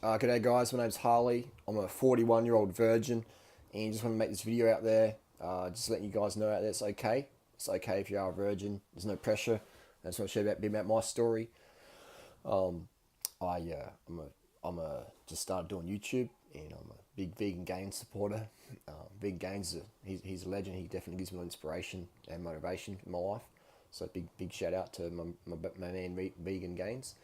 G'day guys, my name's Harley. I'm a 41-year-old virgin and just want to make this video out there. Just letting you guys know out there it's okay. It's okay if you are a virgin. There's no pressure. I just want to share a bit about my story. Um, I'm just started doing YouTube and I'm a big vegan gains supporter. Vegan Gains, he's a legend. He definitely gives me inspiration and motivation in my life. So big shout out to my man Vegan Gains.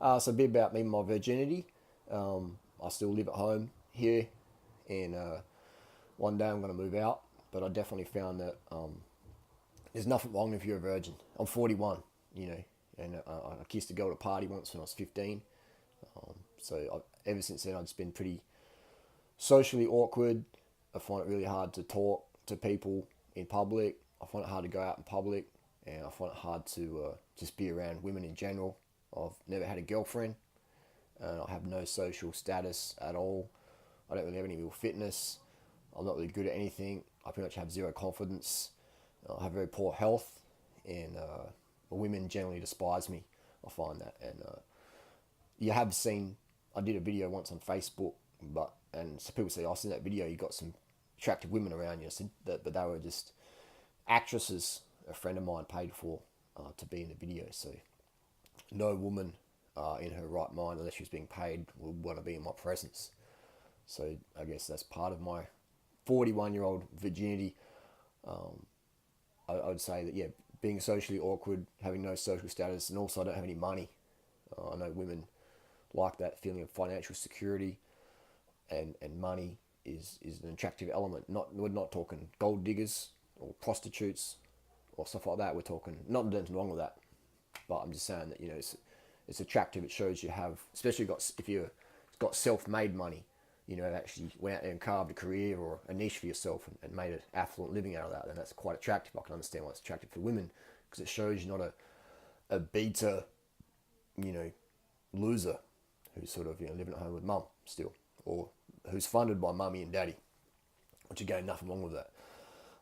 So a bit about me and my virginity. I still live at home here, and one day I'm going to move out. But I definitely found that there's nothing wrong if you're a virgin. I'm 41, and I kissed a girl at a party once when I was 15. Ever since then, I've just been pretty socially awkward. I find it really hard to talk to people in public. I find it hard to go out in public, and I find it hard to just be around women in general. I've never had a girlfriend. I have no social status at all. I don't really have any real fitness. I'm not really good at anything. I pretty much have zero confidence. I have very poor health, and women generally despise me. I find that, and you have seen. I did a video once on Facebook, and some people say, "I seen that video. You got some attractive women around you." I said that, but they were just actresses. A friend of mine paid for to be in the video, so no woman in her right mind, unless she was being paid, would want to be in my presence. So I guess that's part of my 41-year-old virginity. I would say that, yeah, being socially awkward, having no social status, and also I don't have any money. I know women like that feeling of financial security, and money is an attractive element. We're not talking gold diggers or prostitutes or stuff like that. We're talking, not nothing wrong with that, but I'm just saying that, it's attractive. It shows you have, especially if you've got self-made money, actually went out there and carved a career or a niche for yourself and made an affluent living out of that, then that's quite attractive. I can understand why it's attractive for women, because it shows you're not a beta, loser who's sort of, living at home with mum still, or who's funded by mummy and daddy, which again, nothing wrong with that.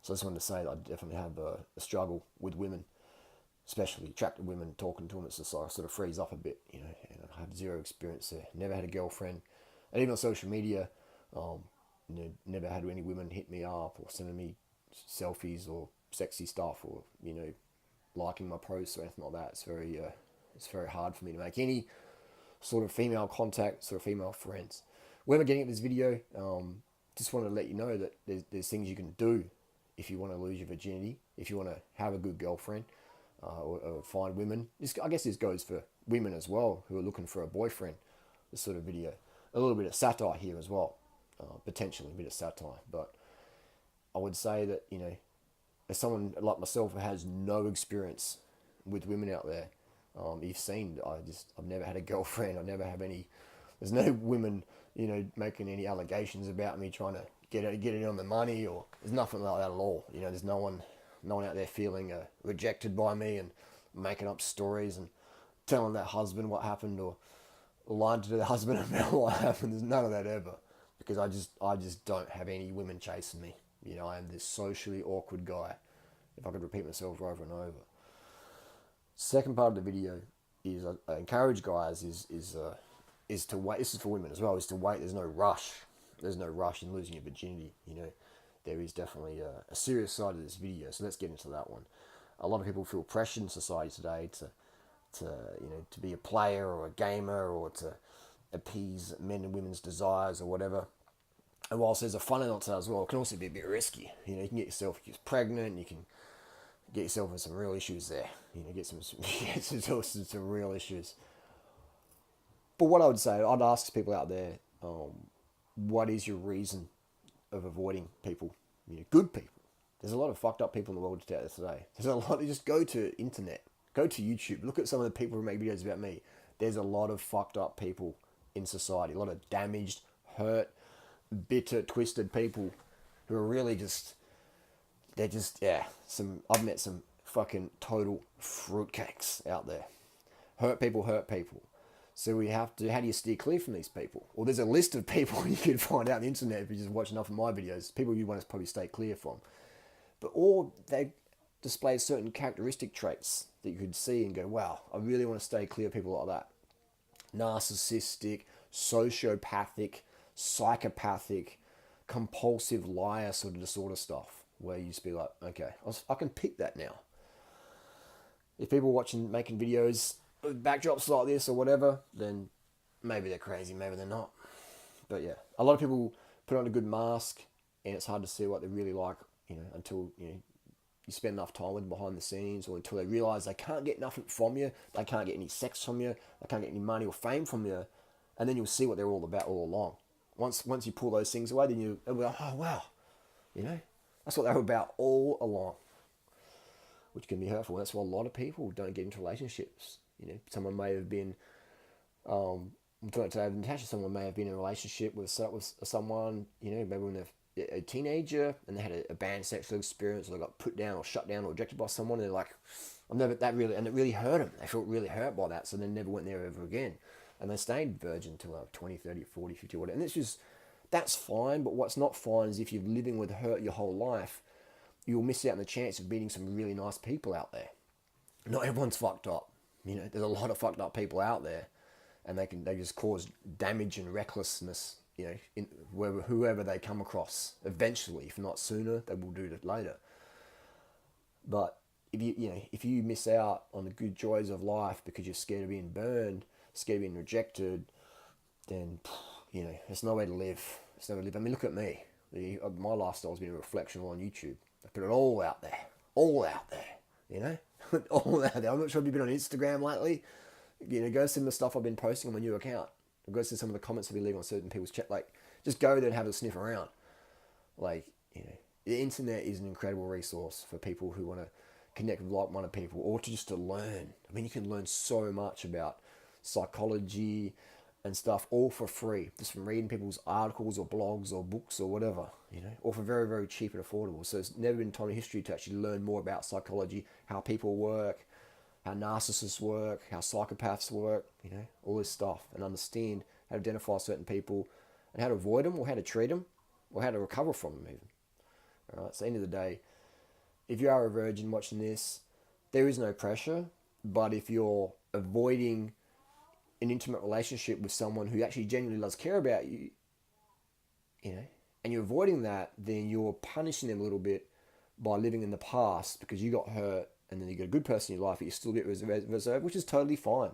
So I just wanted to say that I definitely have a struggle with women, especially attractive women. Talking to them, it's just like I sort of freeze up a bit, and I have zero experience there. Never had a girlfriend, and even on social media, never had any women hit me up or sending me selfies or sexy stuff, or liking my posts or anything like that. It's very hard for me to make any sort of female contact, sort of female friends. When I'm getting at this video, just wanted to let you know that there's things you can do if you want to lose your virginity, if you want to have a good girlfriend. Or find women. I guess this goes for women as well who are looking for a boyfriend. This sort of video, a little bit of satire here as well, potentially a bit of satire. But I would say that as someone like myself who has no experience with women out there, you've seen I've never had a girlfriend. I never have any. There's no women making any allegations about me trying to get it on the money, or there's nothing like that at all. There's no one out there feeling rejected by me and making up stories and telling their husband what happened, or lying to their husband about what happened. There's none of that ever, because I just don't have any women chasing me. I am this socially awkward guy, if I could repeat myself over and over. Second part of the video is I encourage guys is to wait. This is for women as well. Is to wait. There's no rush. There's no rush in losing your virginity. There is definitely a serious side of this video, so let's get into that one. A lot of people feel pressure in society today to be a player or a gamer, or to appease men and women's desires or whatever. And whilst there's a fun element to that as well, it can also be a bit risky. You can get yourself pregnant, you can get yourself in some real issues there. Get some real issues. But what I would say, I'd ask people out there, what is your reason of avoiding people, good people? There's a lot of fucked up people in the world today. There's a lot. Just go to internet, go to YouTube, look at some of the people who make videos about me. There's a lot of fucked up people in society, a lot of damaged, hurt, bitter, twisted people who are really I've met some fucking total fruitcakes out there. Hurt people. So how do you steer clear from these people? Well, there's a list of people you can find out on the internet if you just watch enough of my videos. People you want to probably stay clear from. Or they display certain characteristic traits that you could see and go, wow, I really want to stay clear of people like that. Narcissistic, sociopathic, psychopathic, compulsive liar sort of disorder stuff, where you just be like, okay, I can pick that now. If people are making videos with backdrops like this or whatever, then maybe they're crazy, maybe they're not. But yeah, a lot of people put on a good mask, and it's hard to see what they're really like, until you spend enough time with them behind the scenes, or until they realize they can't get nothing from you, they can't get any sex from you, they can't get any money or fame from you, and then you'll see what they're all about all along. Once you pull those things away, then you'll be like, oh wow, that's what they were about all along, which can be hurtful. That's why a lot of people don't get into relationships. Someone may have been, I'm talking to Natasha, someone may have been in a relationship with someone, maybe when they're a teenager and they had a bad sexual experience, or they got put down or shut down or rejected by someone, and they're like, and it really hurt them. They felt really hurt by that, so they never went there ever again. And they stayed virgin until like 20, 30, 40, 50, whatever. And that's fine, but what's not fine is if you're living with hurt your whole life, you'll miss out on the chance of meeting some really nice people out there. Not everyone's fucked up. There's a lot of fucked up people out there, and they just cause damage and recklessness, in whoever they come across. Eventually, if not sooner, they will do it later. But if you miss out on the good joys of life because you're scared of being burned, scared of being rejected, then there's no way to live. It's nowhere to live. I mean, look at me. My lifestyle's been a reflection on YouTube. I put it all out there, all out there. All out there. I'm not sure if you've been on Instagram lately. Go see the stuff I've been posting on my new account. Go see some of the comments I've been leaving on certain people's chat. Like, just go there and have a sniff around. Like, the internet is an incredible resource for people who want to connect with like-minded people, or just to learn. I mean, you can learn so much about psychology and stuff, all for free, just from reading people's articles or blogs or books or whatever, all for very, very cheap and affordable. So it's never been time in history to actually learn more about psychology, how people work, how narcissists work, how psychopaths work, all this stuff, and understand how to identify certain people and how to avoid them, or how to treat them, or how to recover from them even. All right, so at the end of the day, if you are a virgin watching this, there is no pressure, but if you're avoiding an intimate relationship with someone who actually genuinely does care about you, and you're avoiding that, then you're punishing them a little bit by living in the past because you got hurt, and then you got a good person in your life, but you're still a bit reserved, which is totally fine.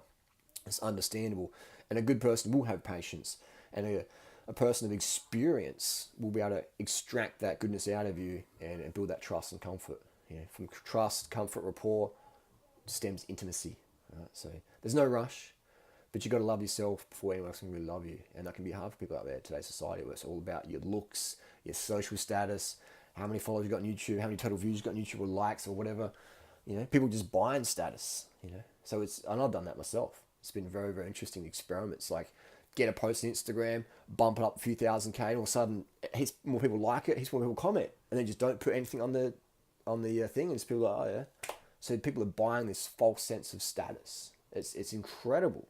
It's understandable. And a good person will have patience, and a person of experience will be able to extract that goodness out of you and build that trust and comfort. From trust, comfort, rapport stems intimacy. Right? So there's no rush. But you've got to love yourself before anyone else can really love you. And that can be hard for people out there in today's society, where it's all about your looks, your social status, how many followers you've got on YouTube, how many total views you've got on YouTube, or likes or whatever. People just buying status, So and I've done that myself. It's been very, very interesting experiments. Like, get a post on Instagram, bump it up a few thousand K, and all of a sudden, heaps more people like it, heaps more people comment. And then just don't put anything on the thing, and it's people like, oh yeah. So people are buying this false sense of status. It's incredible.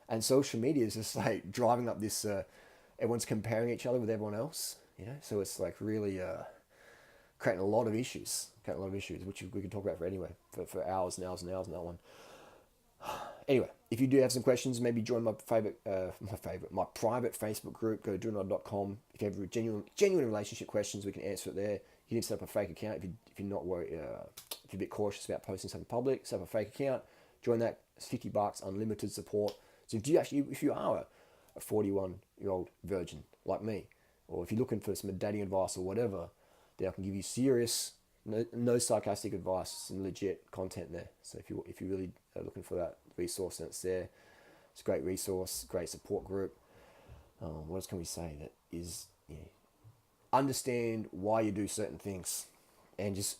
And social media is just like driving up this, everyone's comparing each other with everyone else, So it's like really creating a lot of issues, which we could talk about for hours and hours and hours on that one. Anyway, if you do have some questions, maybe join my private Facebook group. Go to doinit.com. If you have genuine relationship questions, we can answer it there. You can set up a fake account if you're not worried, if you're a bit cautious about posting something public. Set up a fake account. Join that. It's $50, unlimited support. So if you are a 41-year-old virgin like me, or if you're looking for some dating advice or whatever, then I can give you serious, no sarcastic advice, some legit content there. So if you really are looking for that resource, then it's there. It's a great resource, great support group. What else can we say? That is, understand why you do certain things, and just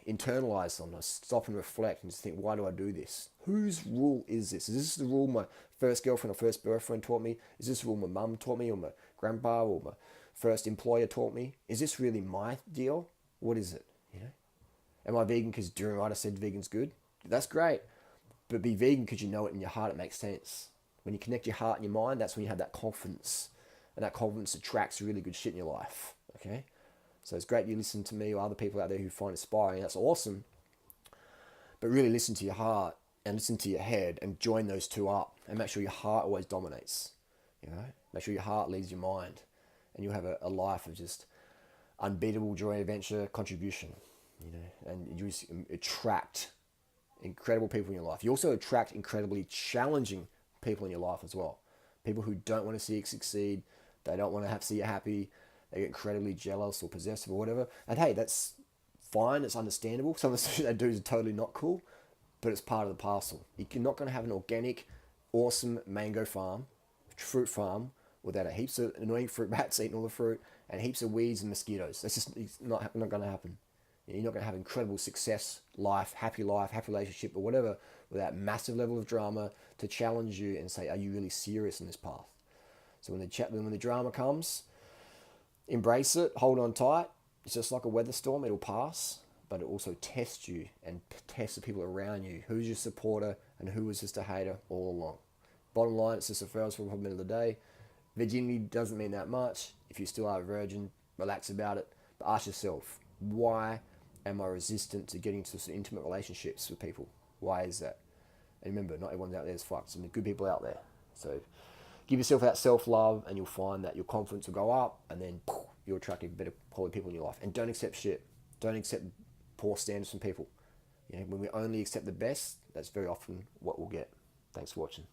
internalize them. Stop and reflect and just think, why do I do this? Whose rule is this? Is this the rule my first girlfriend or first boyfriend taught me? Is this the rule my mum taught me, or my grandpa, or my first employer taught me? Is this really my deal? What is it? Am I vegan because during right I said vegan's good? That's great. But be vegan because you know it in your heart, it makes sense. When you connect your heart and your mind, that's when you have that confidence. And that confidence attracts really good shit in your life. Okay? So it's great you listen to me or other people out there who find it inspiring. That's awesome. But really listen to your heart and listen to your head and join those two up. And make sure your heart always dominates. You know, make sure your heart leads your mind, and you'll have a life of just unbeatable joy, adventure, contribution. You know, and you just attract incredible people in your life. You also attract incredibly challenging people in your life as well. People who don't want to see you succeed. They don't want to see you happy. They get incredibly jealous or possessive or whatever. And hey, that's fine. It's understandable. Some of the stuff they do is totally not cool, but it's part of the parcel. You're not going to have an organic, awesome mango farm, fruit farm, without a heaps of annoying fruit bats eating all the fruit and heaps of weeds and mosquitoes. That's just not going to happen. You're not going to have incredible success, life, happy relationship, or whatever, without massive level of drama to challenge you and say, are you really serious in this path? So when the drama comes, embrace it, hold on tight. It's just like a weather storm, it'll pass, but it also tests you and tests the people around you. Who's your supporter and who was just a hater all along? Bottom line, it's just a first for a minute of the day. Virginity doesn't mean that much. If you still are a virgin, relax about it. But ask yourself, why am I resistant to getting to intimate relationships with people? Why is that? And remember, not everyone out there is fucked. Some good people out there. So give yourself that self-love and you'll find that your confidence will go up and then you'll attract better quality people in your life. And don't accept shit. Don't accept poor standards from people. You know, when we only accept the best, that's very often what we'll get. Thanks for watching.